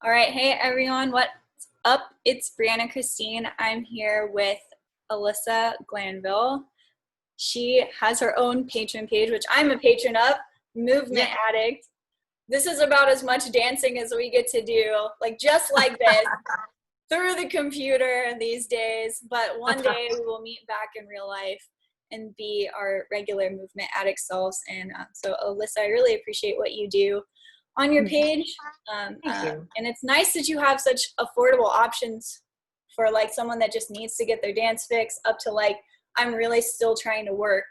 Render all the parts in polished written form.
All right. Hey, everyone. What's up? It's Briana Christine. I'm here with Alyssa Glanville. She has her own patron page, which I'm a patron of, Movement Addict. This is about as much dancing as we get to do, like just like this, through the computer these days. But one day we will meet back in real life and be our regular Movement Addict selves. And so, Alyssa, I really appreciate what you do on your page. Thank you. And it's nice that you have such affordable options for like someone that just needs to get their dance fix up to like, I'm really still trying to work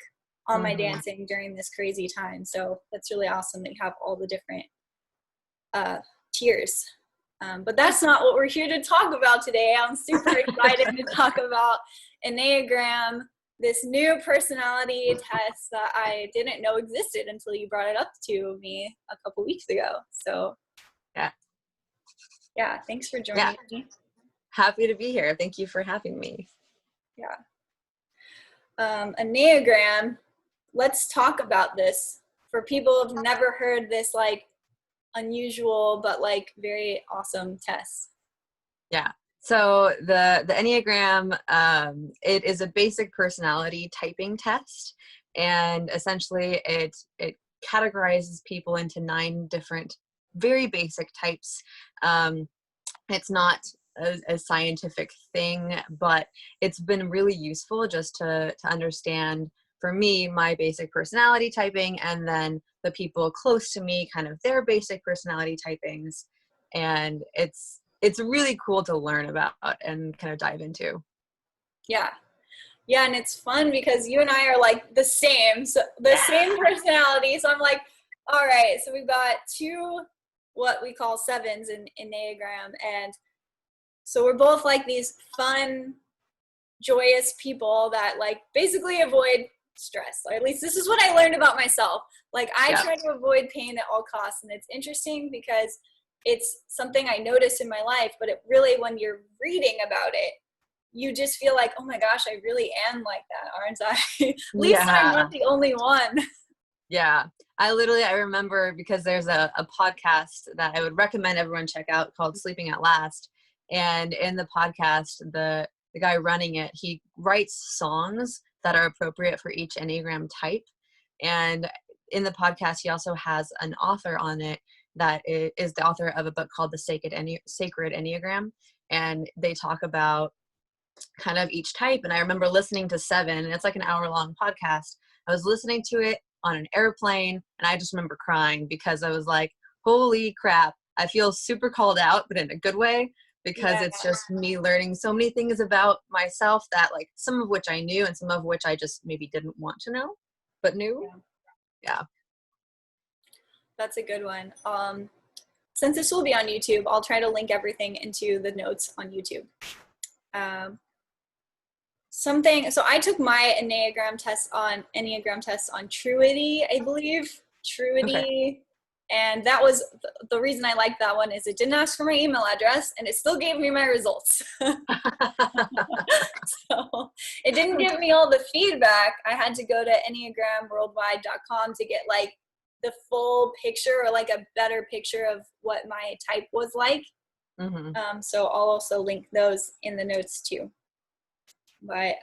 on my dancing during this crazy time. So that's really awesome that you have all the different tiers. But that's not what we're here to talk about today. I'm super excited to talk about Enneagram, this new personality test that I didn't know existed until you brought it up to me a couple weeks ago. So yeah, thanks for joining me. Happy to be here. Thank you for having me. Yeah. Enneagram, let's talk about this for people who've never heard this like unusual but like very awesome test. Yeah. So the Enneagram, it is a basic personality typing test, and essentially it categorizes people into 9 different very basic types. It's not a scientific thing, but it's been really useful just to understand, for me, my basic personality typing, and then the people close to me, kind of their basic personality typings. And it's really cool to learn about and kind of dive into. Yeah, and it's fun because you and I are like the same, so the same personality. So I'm like, all right, so we've got 2 what we call 7s in Enneagram, and so we're both like these fun, joyous people that like basically avoid stress. Or at least this is what I learned about myself. Like I try to avoid pain at all costs. And it's interesting because it's something I noticed in my life, but it really, when you're reading about it, you just feel like, oh my gosh, I really am like that, aren't I? At least I'm not the only one. Yeah. I remember, because there's a podcast that I would recommend everyone check out called Sleeping at Last. And in the podcast, the guy running it, he writes songs that are appropriate for each Enneagram type. And in the podcast, he also has an author on it that is the author of a book called The Sacred Enneagram. And they talk about kind of each type. And I remember listening to 7, and it's like an hour-long podcast. I was listening to it on an airplane, and I just remember crying because I was like, holy crap, I feel super called out, but in a good way. Because it's just me learning so many things about myself that, like, some of which I knew and some of which I just maybe didn't want to know, but knew. Yeah. That's a good one. Since this will be on YouTube, I'll try to link everything into the notes on YouTube. So I took my Enneagram test on Truity, I believe. Truity. Okay. And that was the reason I liked that one, is it didn't ask for my email address and it still gave me my results. So it didn't give me all the feedback. I had to go to enneagramworldwide.com to get like the full picture, or like a better picture of what my type was like. So I'll also link those in the notes too. But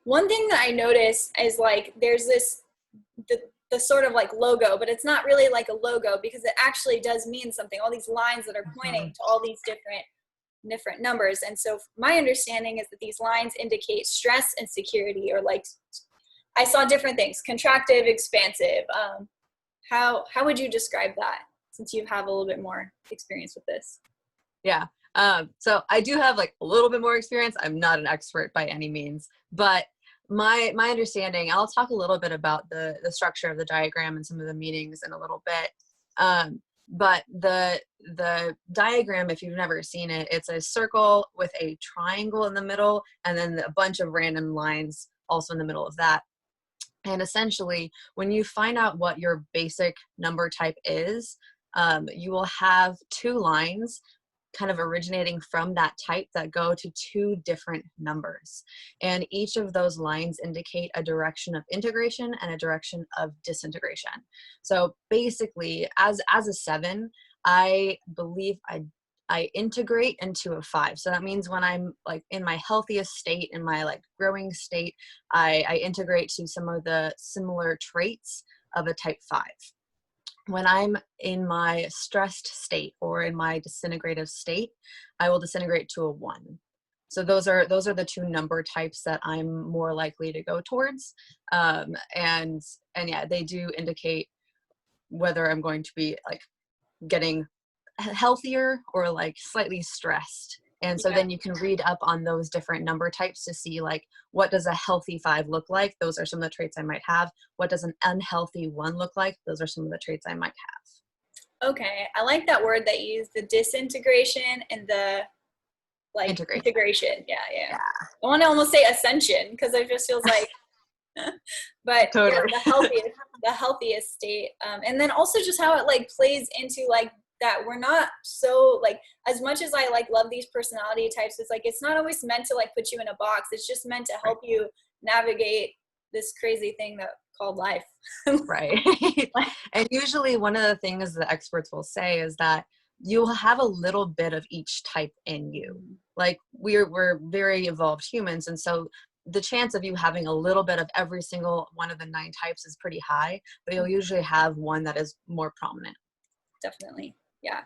one thing that I noticed is like there's the sort of like logo, but it's not really like a logo because it actually does mean something. All these lines that are pointing to all these different numbers. And so my understanding is that these lines indicate stress and security, or like I saw different things: contractive, expansive. How would you describe that, since you have a little bit more experience with this? Yeah. So I do have like a little bit more experience. I'm not an expert by any means, but my understanding, I'll talk a little bit about the structure of the diagram and some of the meanings in a little bit. But the diagram, if you've never seen it, it's a circle with a triangle in the middle, and then a bunch of random lines also in the middle of that. And essentially, when you find out what your basic number type is, you will have 2 lines kind of originating from that type that go to 2 different numbers. And each of those lines indicate a direction of integration and a direction of disintegration. So basically, as a 7, I believe I integrate into a 5. So that means when I'm like in my healthiest state, in my like growing state, I integrate to some of the similar traits of a type 5. When I'm in my stressed state or in my disintegrative state, I will disintegrate to a 1. So those are the 2 number types that I'm more likely to go towards. And yeah, they do indicate whether I'm going to be like getting healthier or like slightly stressed. And so then you can read up on those different number types to see like, what does a healthy 5 look like? Those are some of the traits I might have. What does an unhealthy 1 look like? Those are some of the traits I might have. Okay. I like that word that you use, the disintegration and the like integration. Yeah. I want to almost say ascension because it just feels like, but totally. the healthiest state. And then also just how it like plays into like that we're not so like, as much as I like love these personality types, it's like, it's not always meant to like put you in a box. It's just meant to help you navigate this crazy thing that called life. Right. And usually one of the things the experts will say is that you'll have a little bit of each type in you. Like we're very evolved humans. And so the chance of you having a little bit of every single one of the 9 types is pretty high, but you'll usually have one that is more prominent. Definitely. Yeah.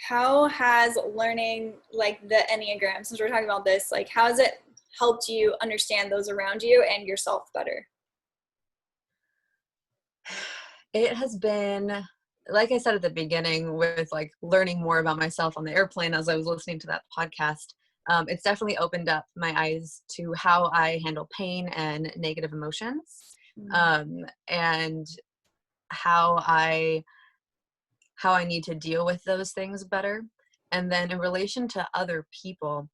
How has learning like the Enneagram, since we're talking about this, like how has it helped you understand those around you and yourself better? It has been, like I said at the beginning, with like learning more about myself on the airplane as I was listening to that podcast, it's definitely opened up my eyes to how I handle pain and negative emotions, and how I need to deal with those things better. And then in relation to other people,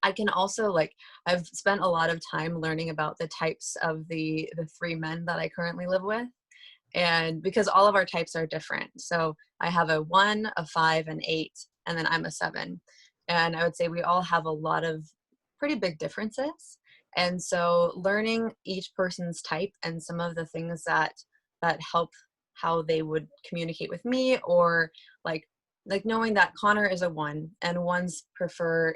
I can also like, I've spent a lot of time learning about the types of the 3 men that I currently live with. And because all of our types are different. So I have a 1, a 5, an 8, and then I'm a 7. And I would say we all have a lot of pretty big differences. And so learning each person's type and some of the things that help how they would communicate with me, or like knowing that Connor is a 1 and 1s prefer a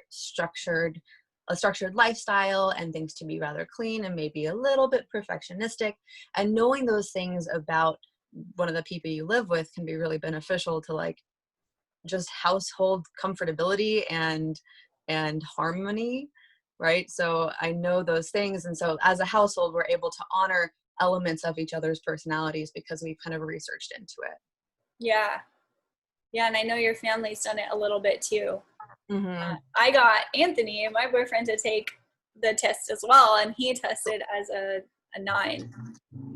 structured lifestyle and things to be rather clean and maybe a little bit perfectionistic, and knowing those things about one of the people you live with can be really beneficial to like just household comfortability and harmony, right? So I know those things, and so as a household we're able to honor elements of each other's personalities because we've kind of researched into it. Yeah, and I know your family's done it a little bit too. I got Anthony, my boyfriend, to take the test as well, and he tested as a 9.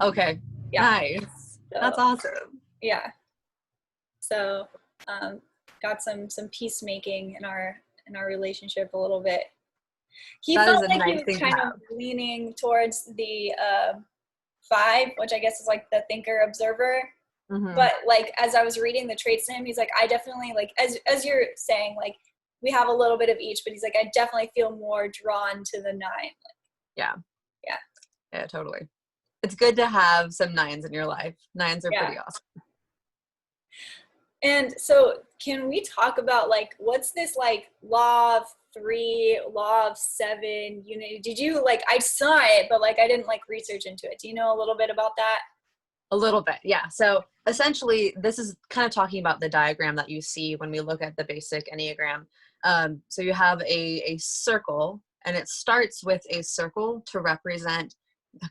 Okay. Yeah. Nice. So, that's awesome. Yeah. So got some peacemaking in our relationship a little bit. He felt like he was kind of leaning towards the 5, which I guess is like the thinker observer. But like as I was reading the traits to him, he's like, I definitely like, as you're saying, like we have a little bit of each, but he's like, I definitely feel more drawn to the 9. Like, yeah, totally. It's good to have some 9s in your life. 9s are pretty awesome. And so can we talk about like, what's this like law of 3, law of 7 unity? Did you like, I saw it, but like, I didn't like research into it. Do you know a little bit about that? A little bit, yeah. So essentially, this is kind of talking about the diagram that you see when we look at the basic Enneagram. So you have a circle, and it starts with a circle to represent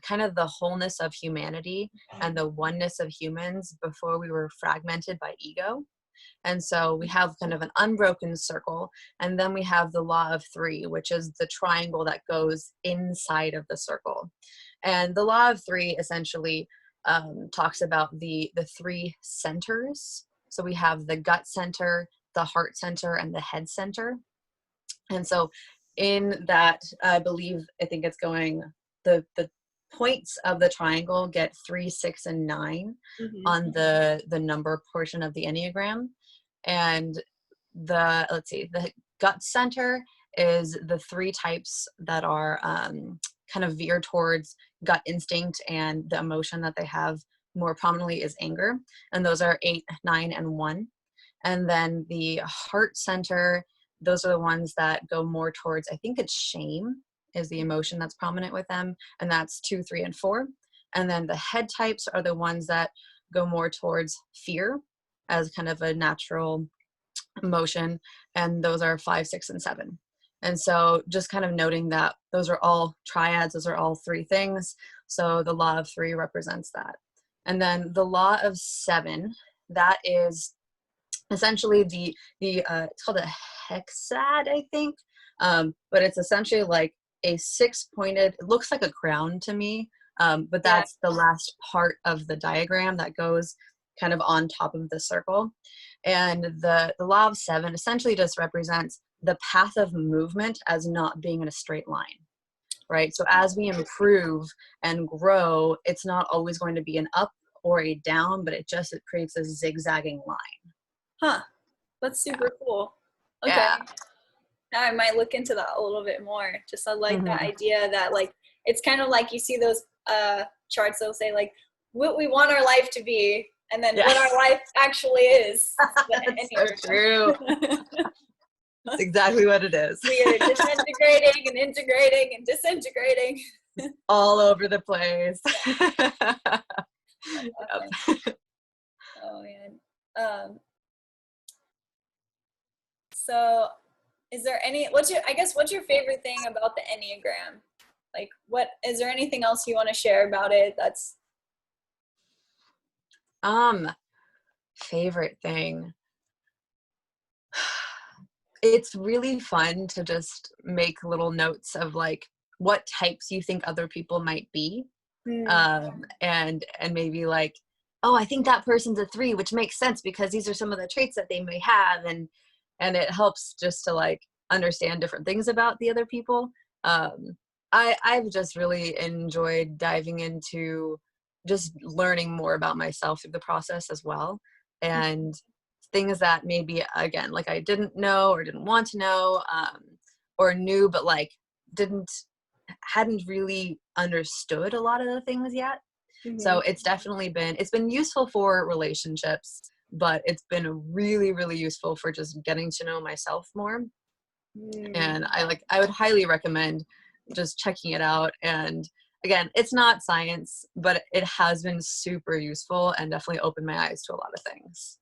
kind of the wholeness of humanity and the oneness of humans before we were fragmented by ego. And so we have kind of an unbroken circle, and then we have the law of 3, which is the triangle that goes inside of the circle. And the law of 3 essentially talks about the 3 centers. So we have the gut center, the heart center, and the head center. And so in that, I think it's going, the points of the triangle get 3, 6, and 9 on the number portion of the Enneagram. And the gut center is the 3 types that are kind of veer towards gut instinct and the emotion that they have more prominently is anger, and those are 8, 9, and 1. And then the heart center, those are the ones that go more towards, I think it's shame is the emotion that's prominent with them, and that's 2, 3, and 4. And then the head types are the ones that go more towards fear as kind of a natural emotion, and those are 5, 6, and 7. And so just kind of noting that those are all triads, those are all 3 things. So the law of 3 represents that. And then the law of 7, that is essentially the it's called a hexad, I think. But it's essentially like a 6-pointed, it looks like a crown to me. But that's the last part of the diagram that goes kind of on top of the circle. And the law of 7 essentially just represents the path of movement as not being in a straight line, right? So as we improve and grow, it's not always going to be an up or a down, but it creates a zigzagging line. Huh. That's super cool. Okay. Yeah. Now I might look into that a little bit more. Just I like that idea that like it's kind of like you see those charts, they'll say like what we want our life to be and then what our life actually is. That's so true. That's exactly what it is. We are disintegrating and integrating and disintegrating. All over the place. Awesome. Oh man. So is there what's your favorite thing about the Enneagram? Like is there anything else you want to share about it that's favorite thing? It's really fun to just make little notes of like what types you think other people might be. And maybe like, oh, I think that person's a 3, which makes sense because these are some of the traits that they may have, and it helps just to like understand different things about the other people. I've just really enjoyed diving into just learning more about myself through the process as well, and things that maybe again like I didn't know or didn't want to know, or knew but like hadn't really understood a lot of the things yet. So it's definitely been useful for relationships, but it's been really, really useful for just getting to know myself more. And I would highly recommend just checking it out. And again, it's not science, but it has been super useful and definitely opened my eyes to a lot of things.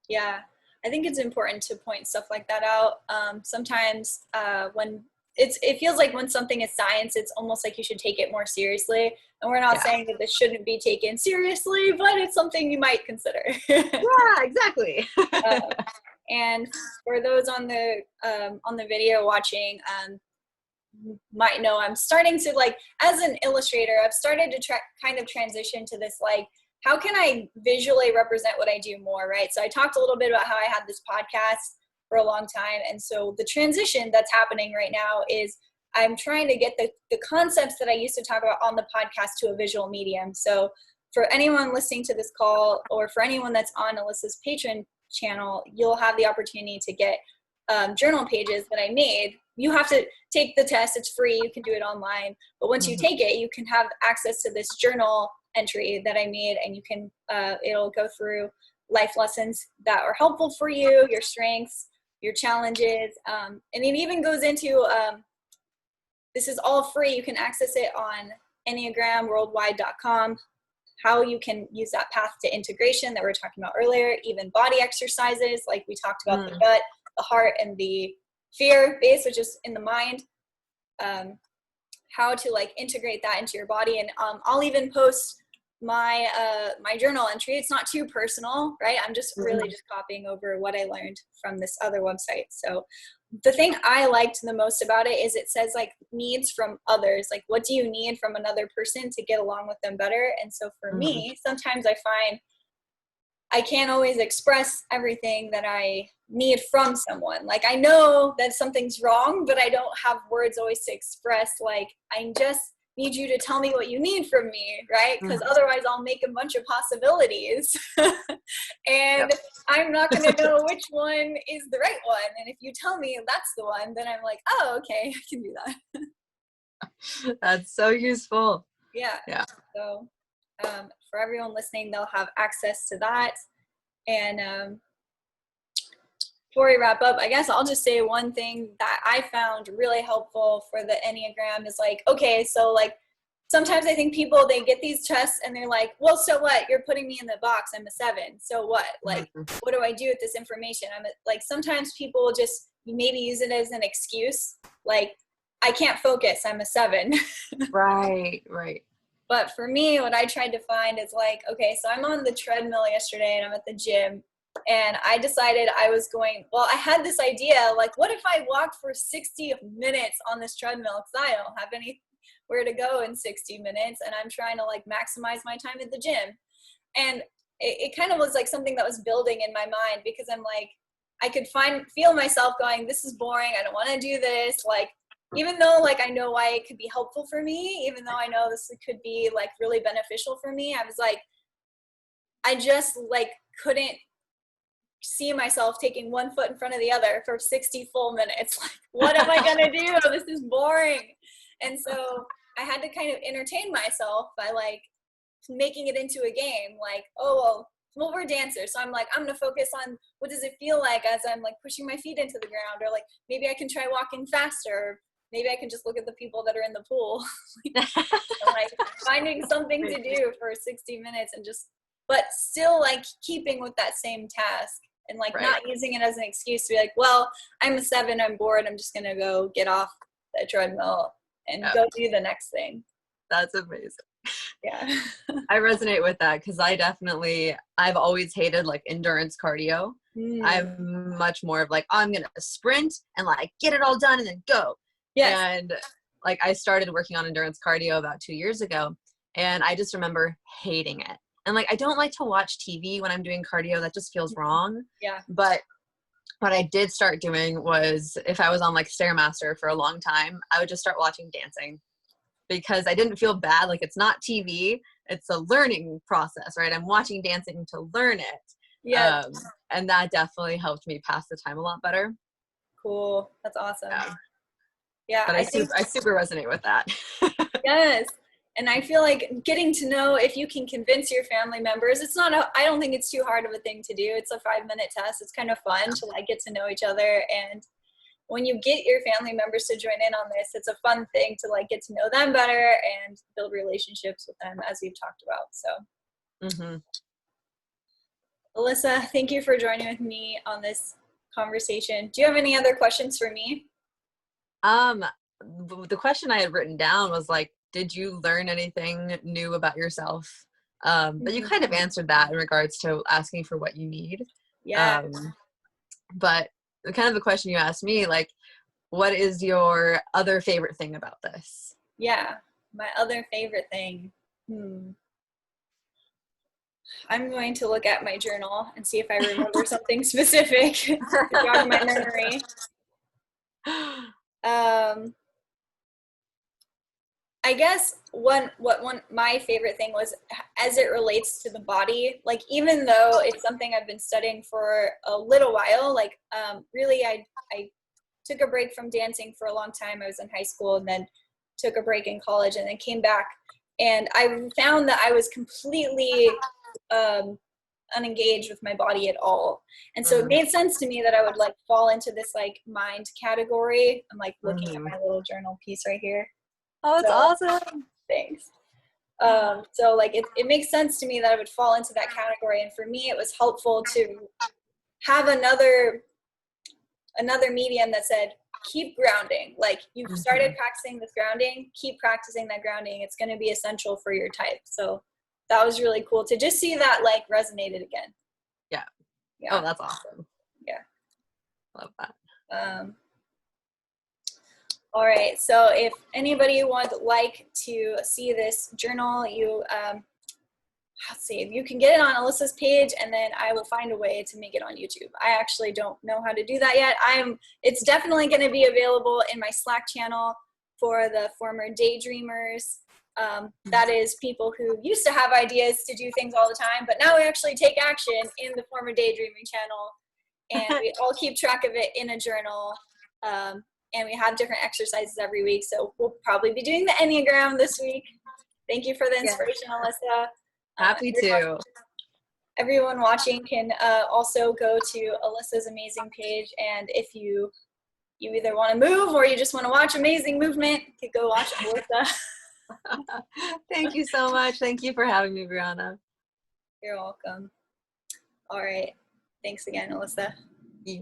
Yeah, I think it's important to point stuff like that out. Sometimes when it feels like when something is science, it's almost like you should take it more seriously. And we're not saying that this shouldn't be taken seriously, but it's something you might consider. Yeah, exactly. And for those on the video watching, might know I'm starting to like, as an illustrator, I've started to kind of transition to this like, how can I visually represent what I do more, right? So I talked a little bit about how I had this podcast for a long time. And so the transition that's happening right now is I'm trying to get the concepts that I used to talk about on the podcast to a visual medium. So for anyone listening to this call, or for anyone that's on Alyssa's Patreon channel, you'll have the opportunity to get journal pages that I made. You have to take the test. It's free. You can do it online. But once you take it, you can have access to this journal entry that I made, and you can it'll go through life lessons that are helpful for you, your strengths, your challenges, and it even goes into this is all free. You can access it on enneagramworldwide.com, how you can use that path to integration that we were talking about earlier, even body exercises like we talked about, the gut, the heart, and the fear base, which is in the mind, how to like integrate that into your body. And I'll even post my my journal entry. It's not too personal, right? I'm just really just copying over what I learned from this other website. So the thing I liked the most about it is it says like needs from others, like what do you need from another person to get along with them better. And so for me, sometimes I find I can't always express everything that I need from someone. Like I know that something's wrong, but I don't have words always to express, like I just need you to tell me what you need from me, right? Because otherwise I'll make a bunch of possibilities and I'm not going to know which one is the right one. And if you tell me that's the one, then I'm like, oh, okay, I can do that. That's so useful. Yeah. So For everyone listening, they'll have access to that. And before we wrap up, I guess I'll just say one thing that I found really helpful for the Enneagram is like, okay, so like sometimes I think people, they get these tests and they're like, well, so what? You're putting me in the box. I'm a 7. So what? Like, what do I do with this information? Like, sometimes people just maybe use it as an excuse. Like, I can't focus. I'm a 7. Right. But for me, what I tried to find is like, okay, so I'm on the treadmill yesterday and I'm at the gym, and I decided I had this idea, like, what if I walked for 60 minutes on this treadmill? Because I don't have anywhere to go in 60 minutes, and I'm trying to like maximize my time at the gym. And it kind of was like something that was building in my mind, because I'm like, I could feel myself going, this is boring. I don't want to do this. Like, even though like I know why it could be helpful for me, even though I know this could be like really beneficial for me, I was like, I just like couldn't see myself taking one foot in front of the other for 60 full minutes. Like, what am I gonna do? This is boring. And so I had to kind of entertain myself by like making it into a game. Like, oh, well, we're dancers, so I'm like, I'm gonna focus on what does it feel like as I'm like pushing my feet into the ground, or like maybe I can try walking faster. Maybe I can just look at the people that are in the pool. Like finding something to do for 60 minutes and just, but still like keeping with that same task, and like not using it as an excuse to be like, well, I'm a 7, I'm bored, I'm just going to go get off the treadmill and go do the next thing. That's amazing. Yeah. I resonate with that, because I've always hated like endurance cardio. I'm much more of like, I'm going to sprint and like get it all done and then go. Yes. And like I started working on endurance cardio about 2 years ago, and I just remember hating it. And like, I don't like to watch TV when I'm doing cardio. That just feels wrong. Yeah. But what I did start doing was, if I was on like Stairmaster for a long time, I would just start watching dancing, because I didn't feel bad. Like, it's not TV, it's a learning process, right? I'm watching dancing to learn it. Yeah. And that definitely helped me pass the time a lot better. Cool. That's awesome. Yeah. But I super resonate with that. Yes. And I feel like getting to know, if you can convince your family members, I don't think it's too hard of a thing to do. It's a 5-minute test. It's kind of fun to like get to know each other. And when you get your family members to join in on this, it's a fun thing to like get to know them better and build relationships with them, as we've talked about. So, Alyssa, thank you for joining with me on this conversation. Do you have any other questions for me? The question I had written down was like, did you learn anything new about yourself? But you kind of answered that in regards to asking for what you need. Yeah. But kind of the question you asked me, like, what is your other favorite thing about this? Yeah, my other favorite thing. I'm going to look at my journal and see if I remember something specific to jog my memory. I guess my favorite thing was as it relates to the body. Like, even though it's something I've been studying for a little while, like really I took a break from dancing for a long time. I was in high school and then took a break in college and then came back. And I found that I was completely unengaged with my body at all. And so it made sense to me that I would like fall into this like mind category. I'm like looking at my little journal piece right here. Oh, it's awesome. Thanks. So like it makes sense to me that I would fall into that category. And for me, it was helpful to have another medium that said, keep grounding. Like, you've started practicing this grounding, keep practicing that grounding. It's going to be essential for your type. So that was really cool to just see that like resonated again. Yeah. Oh, that's awesome. Yeah. Love that. All right. So if anybody would like to see this journal, let's see, you can get it on Alyssa's page, and then I will find a way to make it on YouTube. I actually don't know how to do that yet. It's definitely going to be available in my Slack channel for the former daydreamers. That is people who used to have ideas to do things all the time, but now we actually take action in the former daydreaming channel, and we all keep track of it in a journal. And we have different exercises every week. So we'll probably be doing the Enneagram this week. Thank you for the inspiration, Alyssa. Happy to. Everyone watching can also go to Alyssa's amazing page, and if you either want to move or you just want to watch amazing movement, you could go watch Alyssa. Thank you so much. Thank you for having me, Briana. You're welcome. All right. Thanks again, Alyssa. Yeah.